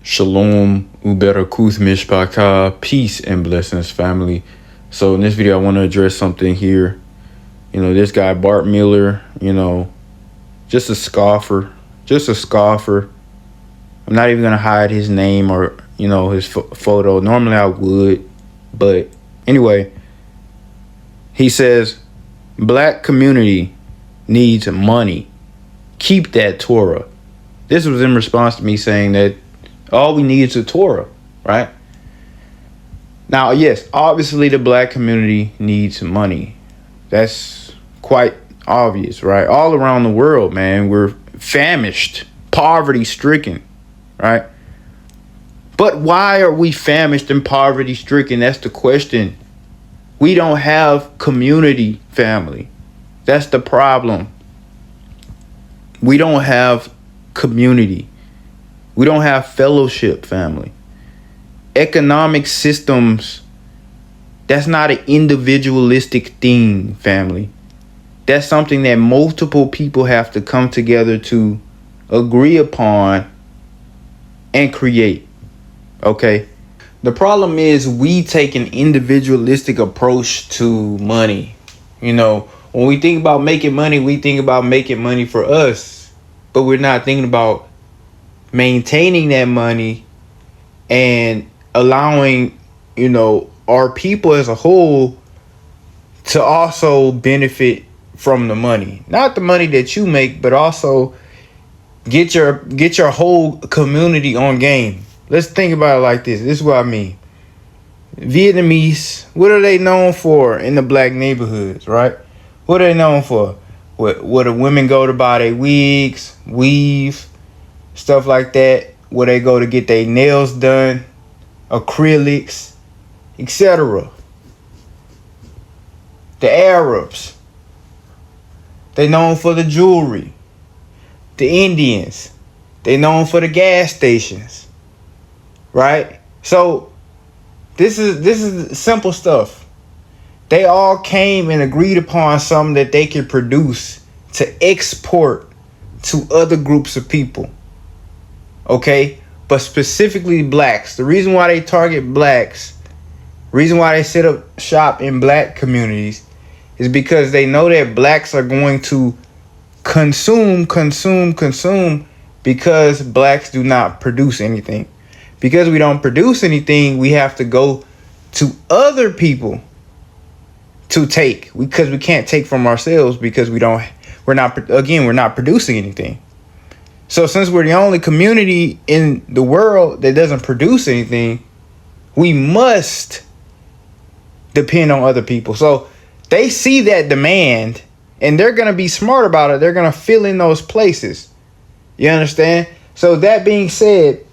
Shalom, Uberakuth Mishpaka, peace and blessings, family. So in this video, I want to address something here. This guy, Bart Miller, just a scoffer. I'm not even going to hide his name or, his photo. Normally I would, but anyway, he says, black community needs money. Keep that Torah. This was in response to me saying that all we need is a Torah, right? Now, yes, obviously the black community needs money. That's quite obvious, right? All around the world, man, we're famished, poverty-stricken, right? But why are we famished and poverty-stricken? That's the question. We don't have community, family. That's the problem. We don't have community. We don't have fellowship, family. Economic systems, that's not an individualistic thing, family. That's something that multiple people have to come together to agree upon and create. Okay? The problem is we take an individualistic approach to money. When we think about making money, we think about making money for us. But we're not thinking about maintaining that money and allowing, our people as a whole to also benefit from the money. Not the money that you make, but also get your whole community on game. Let's think about it like this. This is what I mean. Vietnamese, what are they known for in the black neighborhoods, right? What are they known for? Where the women go to buy their wigs, weave, stuff like that, where they go to get their nails done, acrylics, etc. The Arabs, they known for the jewelry. The Indians, they known for the gas stations, right? So this is simple stuff. They all came and agreed upon something that they could produce to export to other groups of people. Okay, but specifically blacks. The reason why they target blacks, reason why they set up shop in black communities is because they know that blacks are going to consume because blacks do not produce anything. Because we don't produce anything, we have to go to other people to take, because we can't take from ourselves because we're not producing anything. So since we're the only community in the world that doesn't produce anything, we must depend on other people. So they see that demand and they're going to be smart about it. They're going to fill in those places. You understand? So that being said,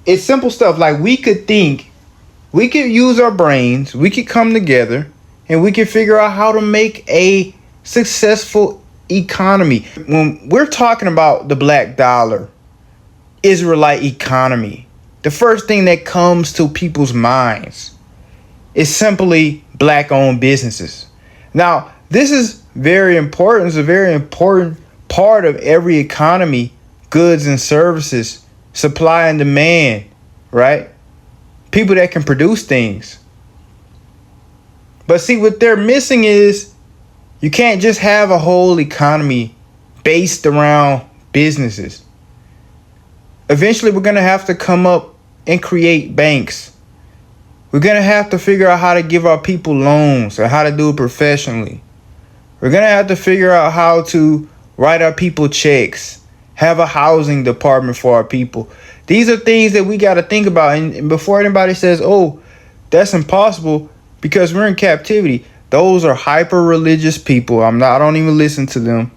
it's simple stuff. Like we could use our brains, we could come together and we could figure out how to make a successful economy. When we're talking about the black dollar, Israelite economy, the first thing that comes to people's minds is simply black-owned businesses. Now, this is very important. It's a very important part of every economy, goods and services, supply and demand, right? People that can produce things. But see, what they're missing is you can't just have a whole economy based around businesses. Eventually, we're going to have to come up and create banks. We're going to have to figure out how to give our people loans and how to do it professionally. We're going to have to figure out how to write our people checks, have a housing department for our people. These are things that we got to think about. And before anybody says, oh, that's impossible because we're in captivity. Those are hyper-religious people. I don't even listen to them.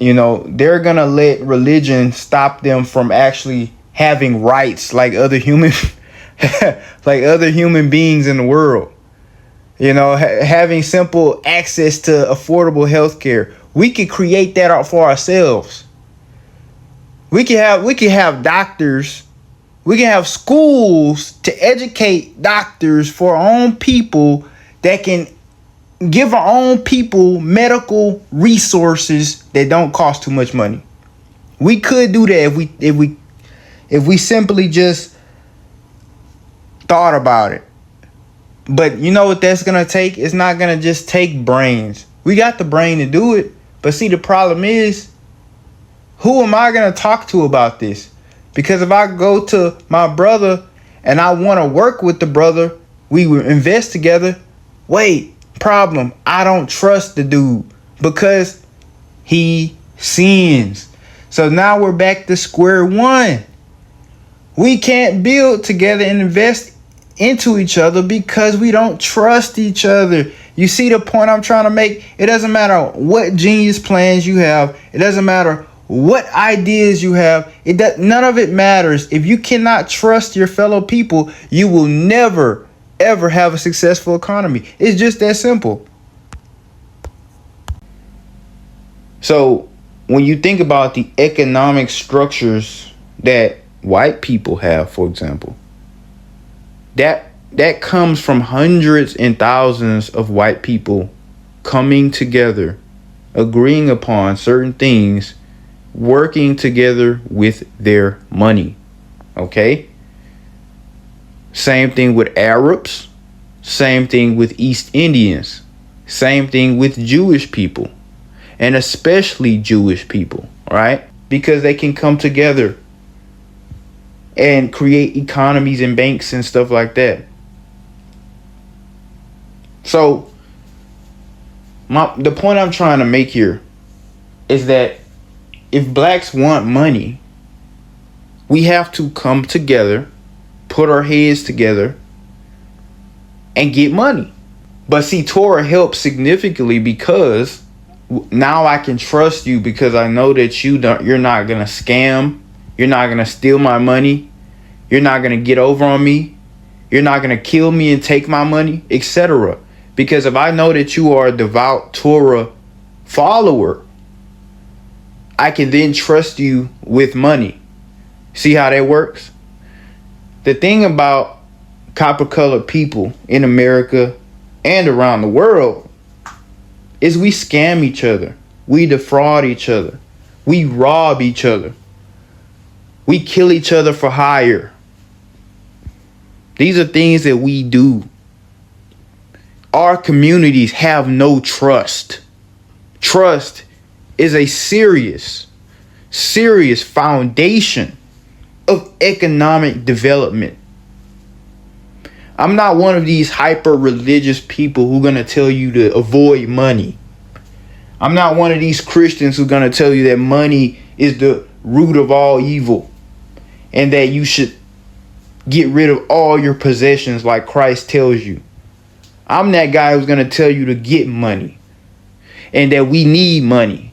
They're going to let religion stop them from actually having rights like other human beings in the world. Having simple access to affordable health care. We could create that out for ourselves. We can have doctors. We can have schools to educate doctors for our own people that can give our own people medical resources that don't cost too much money. We could do that if we simply just thought about it. But you know what that's gonna take? It's not gonna just take brains. We got the brain to do it, but see, the problem is, who am I gonna talk to about this? Because if I go to my brother and I want to work with the brother, we will invest together. Wait, problem. I don't trust the dude because he sins. So now we're back to square one. We can't build together and invest into each other because we don't trust each other. You see the point I'm trying to make? It doesn't matter what genius plans you have. It doesn't matter what ideas you have. None of it matters. If you cannot trust your fellow people, you will never, ever have a successful economy. It's just that simple. So when you think about the economic structures that white people have, for example, that comes from hundreds and thousands of white people coming together, agreeing upon certain things, working together with their money. Okay? Same thing with Arabs, same thing with East Indians, same thing with Jewish people, and especially Jewish people, right? Because they can come together and create economies and banks and stuff like that. So the point I'm trying to make here is that if blacks want money, we have to come together, put our heads together, and get money. But see, Torah helps significantly because now I can trust you because I know that you're not going to scam. You're not going to steal my money. You're not going to get over on me. You're not going to kill me and take my money, etc. Because if I know that you are a devout Torah follower, I can then trust you with money. See how that works? The thing about copper-colored people in America and around the world is we scam each other. We defraud each other. We rob each other. We kill each other for hire. These are things that we do. Our communities have no trust. Trust is a serious foundation of economic development. I'm not one of these hyper religious people who are going to tell you to avoid money. I'm not one of these Christians who are going to tell you that money is the root of all evil and that you should get rid of all your possessions like Christ tells you. I'm that guy who's going to tell you to get money and that we need money.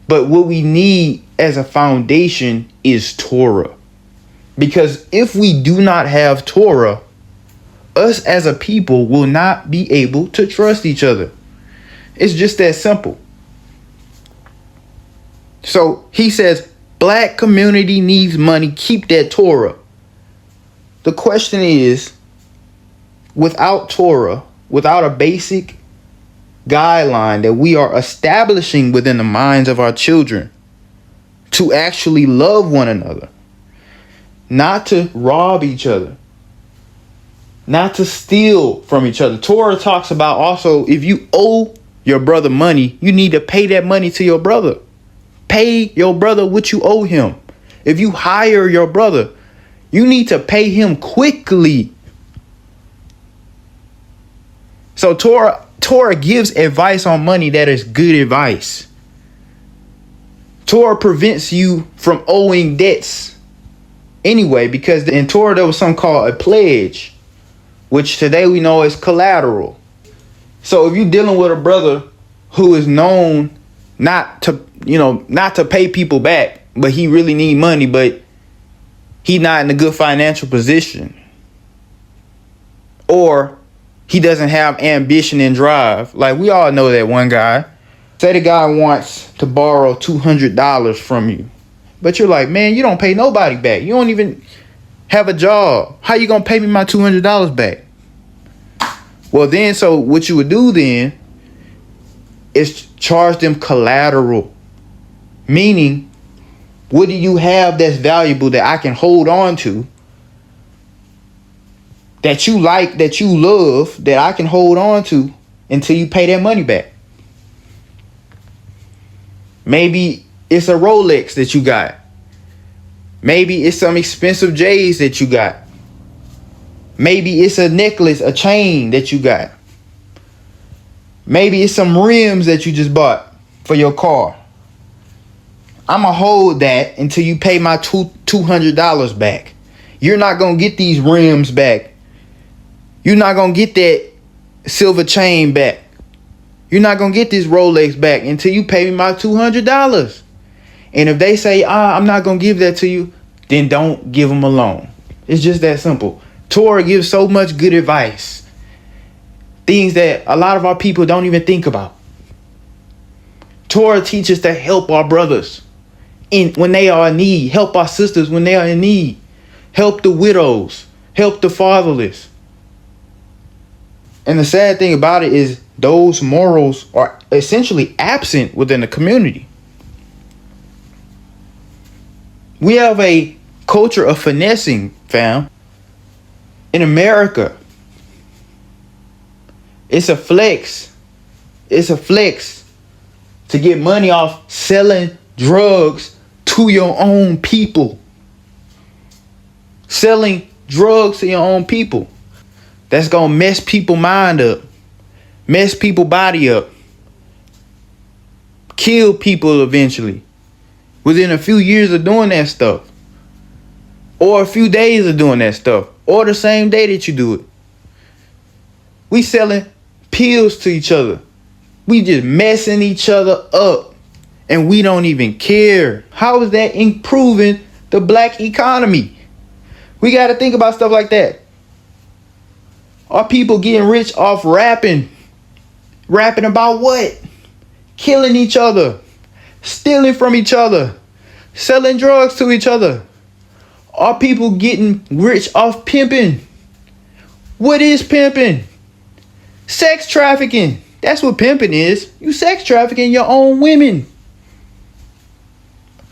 But what we need as a foundation is Torah. Because if we do not have Torah, us as a people will not be able to trust each other. It's just that simple. So he says, black community needs money. Keep that Torah. The question is, without Torah, without a basic guideline that we are establishing within the minds of our children to actually love one another, not to rob each other, not to steal from each other. Torah talks about also, if you owe your brother money, you need to pay that money to your brother. Pay your brother what you owe him. If you hire your brother, you need to pay him quickly. So Torah gives advice on money that is good advice. Torah prevents you from owing debts anyway, because in Torah there was something called a pledge, which today we know is collateral. So if you're dealing with a brother who is known not to pay people back, but he really need money, but he not in a good financial position, or he doesn't have ambition and drive. Like we all know that one guy. Say the guy wants to borrow $200 from you, but you're like, man, you don't pay nobody back. You don't even have a job. How you gonna pay me my $200 back? Well, then, so what you would do then is charge them collateral, meaning What do you have that's valuable that I can hold on to? That you like, that you love, that I can hold on to until you pay that money back. Maybe it's a Rolex that you got. Maybe it's some expensive J's that you got. Maybe it's a necklace, a chain that you got. Maybe it's some rims that you just bought for your car. I'ma hold that until you pay my $200 back. You're not gonna get these rims back. You're not gonna get that silver chain back. You're not gonna get this Rolex back until you pay me my $200. And if they say, I'm not gonna give that to you, then don't give them a loan. It's just that simple. Torah gives so much good advice. Things that a lot of our people don't even think about. Torah teaches to help our brothers when they are in need. Help our sisters when they are in need. Help the widows. Help the fatherless. And the sad thing about it is those morals are essentially absent within the community. We have a culture of finessing, fam. In America, it's a flex. It's a flex to get money off selling drugs to your own people. Selling drugs to your own people. That's gonna mess people's mind up. Mess people's body up. Kill people eventually. Within a few years of doing that stuff. Or a few days of doing that stuff. Or the same day that you do it. We selling pills to each other. We just messing each other up. And we don't even care. How is that improving the black economy? We got to think about stuff like that. Are people getting rich off rapping? Rapping about what? Killing each other. Stealing from each other. Selling drugs to each other. Are people getting rich off pimping? What is pimping? Sex trafficking. That's what pimping is. You sex trafficking your own women.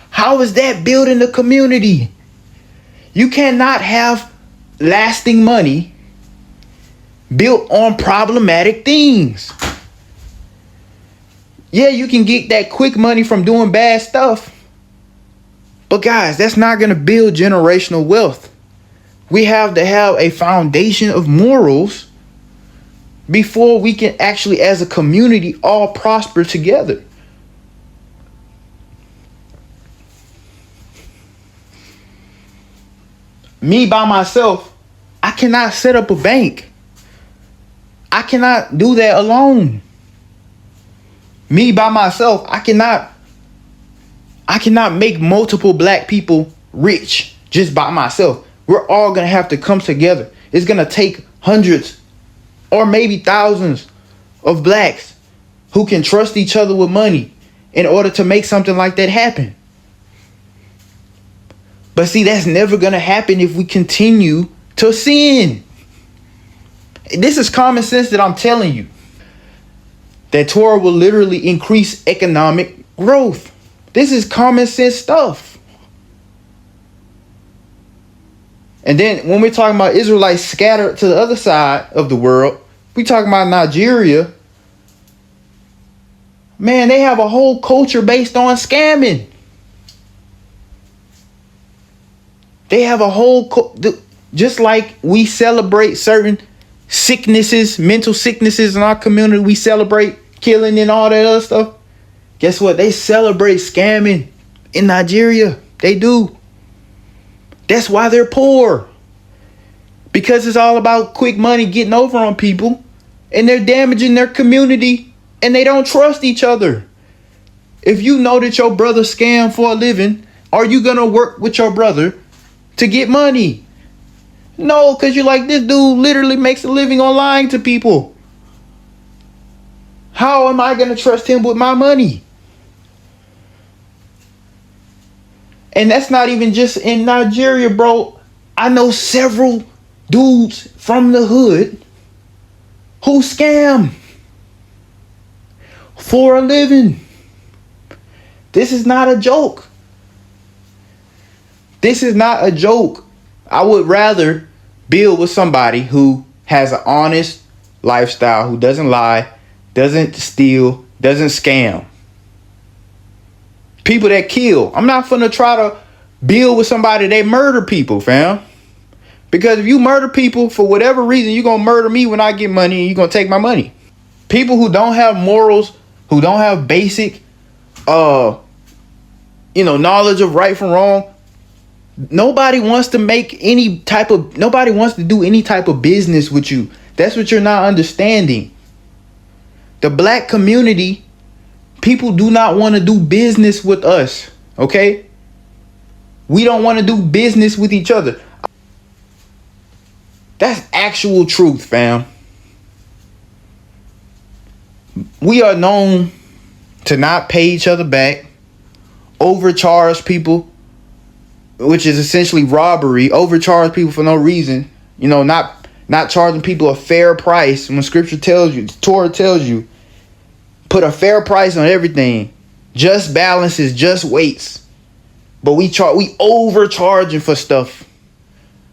How is that building the community? You cannot have lasting money built on problematic things. Yeah, you can get that quick money from doing bad stuff. But guys, that's not going to build generational wealth. We have to have a foundation of morals before we can actually, as a community, all prosper together. Me by myself, I cannot set up a bank. I cannot do that alone. Me by myself, I cannot make multiple black people rich just by myself. We're all going to have to come together. It's going to take hundreds or maybe thousands of blacks who can trust each other with money in order to make something like that happen. But see, that's never going to happen if we continue to sin. This is common sense that I'm telling you. That Torah will literally increase economic growth. This is common sense stuff. And then when we're talking about Israelites scattered to the other side of the world, we talking about Nigeria. Man, they have a whole culture based on scamming. They have a whole, just like we celebrate certain sicknesses, mental sicknesses in our community, we celebrate killing and all that other stuff. Guess what? They celebrate scamming in Nigeria. They do. That's why they're poor. Because it's all about quick money getting over on people. And they're damaging their community. And they don't trust each other. If you know that your brother scammed for a living, are you going to work with your brother to get money? No, because you're like, this dude literally makes a living on lying to people. How am I going to trust him with my money? And that's not even just in Nigeria, bro. I know several dudes from the hood who scam for a living. This is not a joke. This is not a joke. I would rather build with somebody who has an honest lifestyle, who doesn't lie, doesn't steal, doesn't scam. People that kill. I'm not finna try to build with somebody that murder people, fam. Because if you murder people for whatever reason, you're gonna murder me when I get money and you're gonna take my money. People who don't have morals, who don't have basic knowledge of right from wrong, nobody wants to do any type of business with you. That's what you're not understanding. The black community, people do not want to do business with us, okay? We don't want to do business with each other. That's actual truth, fam. We are known to not pay each other back, overcharge people, which is essentially robbery, overcharge people for no reason, not charging people a fair price when scripture tells you, Torah tells you, put a fair price on everything. Just balances, just weights. But we overcharging for stuff.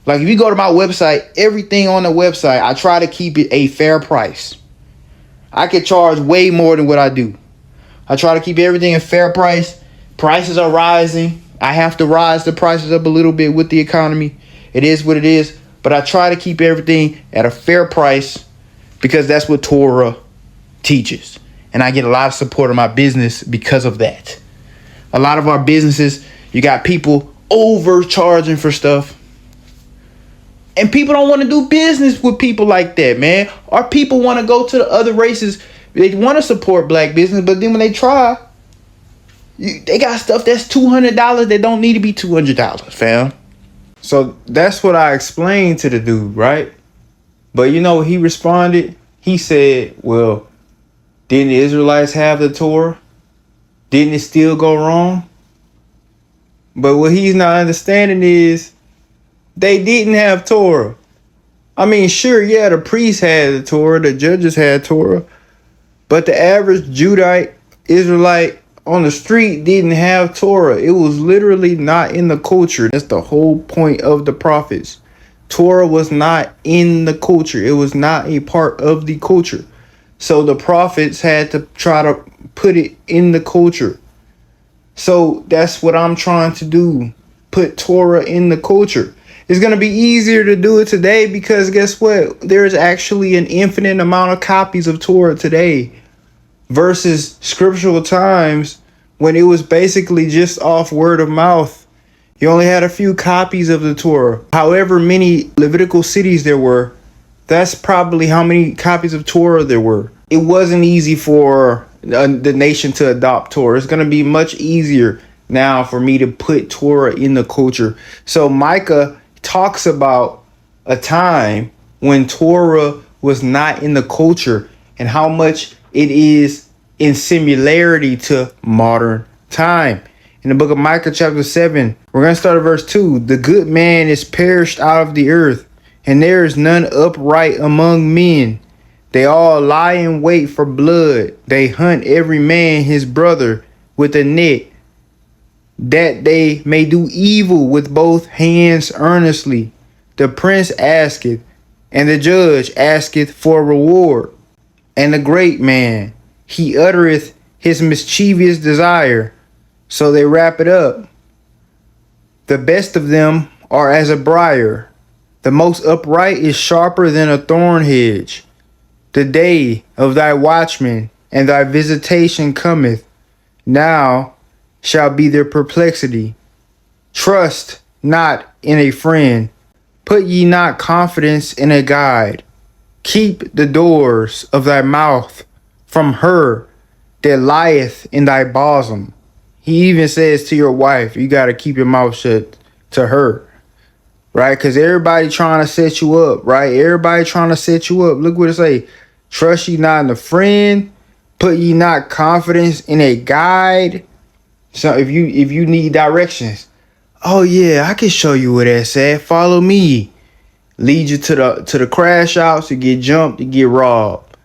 Like if you go to my website, everything on the website, I try to keep it a fair price. I could charge way more than what I do. I try to keep everything a fair price. Prices are rising. I have to rise the prices up a little bit with the economy. It is what it is. But I try to keep everything at a fair price because that's what Torah teaches. And I get a lot of support in my business because of that. A lot of our businesses, you got people overcharging for stuff. And people don't want to do business with people like that, man. Our people want to go to the other races. They want to support black business, but then when they try, they got stuff that's $200 that don't need to be $200, fam. So that's what I explained to the dude, right? But he responded. He said, well, didn't the Israelites have the Torah? Didn't it still go wrong? But what he's not understanding is they didn't have Torah. I mean, sure, yeah, the priests had the Torah, the judges had Torah, but the average Judite, Israelite on the street didn't have Torah. It was literally not in the culture. That's the whole point of the prophets. Torah was not in the culture. It was not a part of the culture. So the prophets had to try to put it in the culture. So that's what I'm trying to do. Put Torah in the culture. It's going to be easier to do it today because guess what? There's actually an infinite amount of copies of Torah today versus scriptural times when it was basically just off word of mouth. You only had a few copies of the Torah. However many Levitical cities there were, that's probably how many copies of Torah there were. It wasn't easy for the nation to adopt Torah. It's going to be much easier now for me to put Torah in the culture. So Micah talks about a time when Torah was not in the culture and how much it is in similarity to modern time. In the book of Micah chapter 7, we're going to start at verse 2. The good man is perished out of the earth, and there is none upright among men. They all lie in wait for blood. They hunt every man his brother with a net, that they may do evil with both hands earnestly. The prince asketh, and the judge asketh for a reward. And the great man, he uttereth his mischievous desire. So they wrap it up. The best of them are as a briar. The most upright is sharper than a thorn hedge. The day of thy watchman and thy visitation cometh. Now shall be their perplexity. Trust not in a friend. Put ye not confidence in a guide. Keep the doors of thy mouth from her that lieth in thy bosom. He even says to your wife, you got to keep your mouth shut to her, right? Because everybody trying to set you up, right? Everybody trying to set you up. Look what it say. Trust ye not in a friend. Put ye not confidence in a guide. So if you need directions, oh yeah, I can show you where that's at. Follow me. Lead you to the crash outs, to get jumped, to get robbed.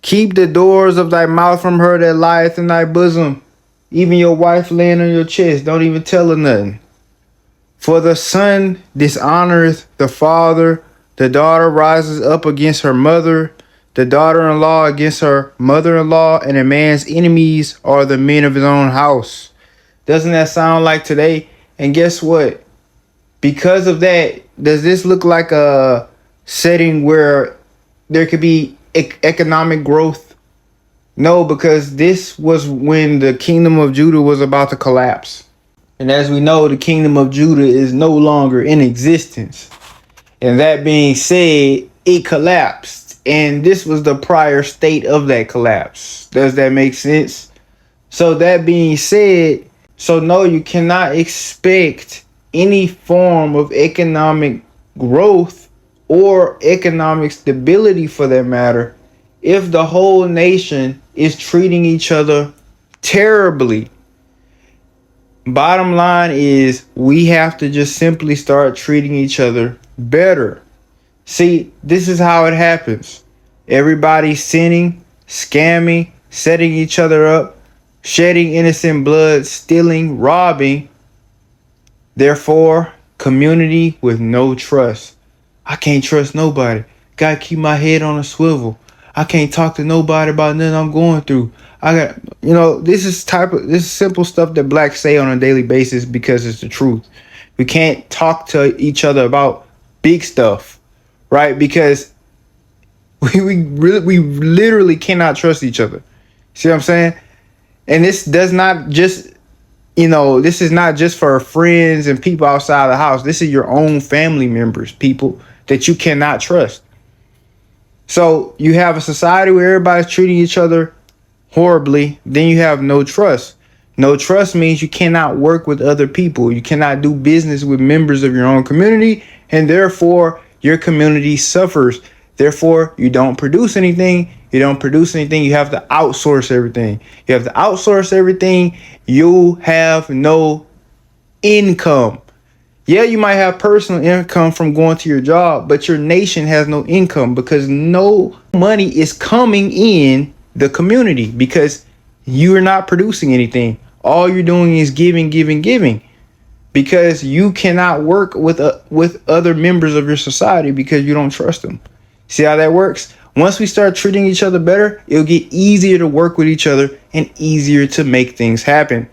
Keep the doors of thy mouth from her that lieth in thy bosom. Even your wife laying on your chest, don't even tell her nothing. For the son dishonoreth the father, the daughter rises up against her mother, the daughter-in-law against her mother-in-law, and a man's enemies are the men of his own house. Doesn't that sound like today? And guess what? Because of that, does this look like a setting where there could be economic growth? No, because this was when the kingdom of Judah was about to collapse. And as we know, the kingdom of Judah is no longer in existence. And that being said, it collapsed. And this was the prior state of that collapse. Does that make sense? So that being said, so no, you cannot expect any form of economic growth or economic stability for that matter if the whole nation is treating each other terribly. Bottom line is we have to just simply start treating each other better. See, this is how it happens. Everybody's sinning, scamming, setting each other up, shedding innocent blood, stealing, robbing. Therefore, community with no trust. I can't trust nobody. Gotta keep my head on a swivel. I can't talk to nobody about nothing I'm going through. This is simple stuff that blacks say on a daily basis because it's the truth. We can't talk to each other about big stuff, right? Because we literally cannot trust each other. See what I'm saying? And this does not just, this is not just for friends and people outside the house. This is your own family members, people that you cannot trust. So you have a society where everybody's treating each other horribly. Then you have no trust. No trust means you cannot work with other people. You cannot do business with members of your own community. And therefore, your community suffers. Therefore, you don't produce anything. You don't produce anything. You have to outsource everything. You have to outsource everything. You have no income. Yeah, you might have personal income from going to your job, but your nation has no income because no money is coming in the community because you're not producing anything. All you're doing is giving because you cannot work with other members of your society because you don't trust them. See how that works? Once we start treating each other better, it'll get easier to work with each other and easier to make things happen.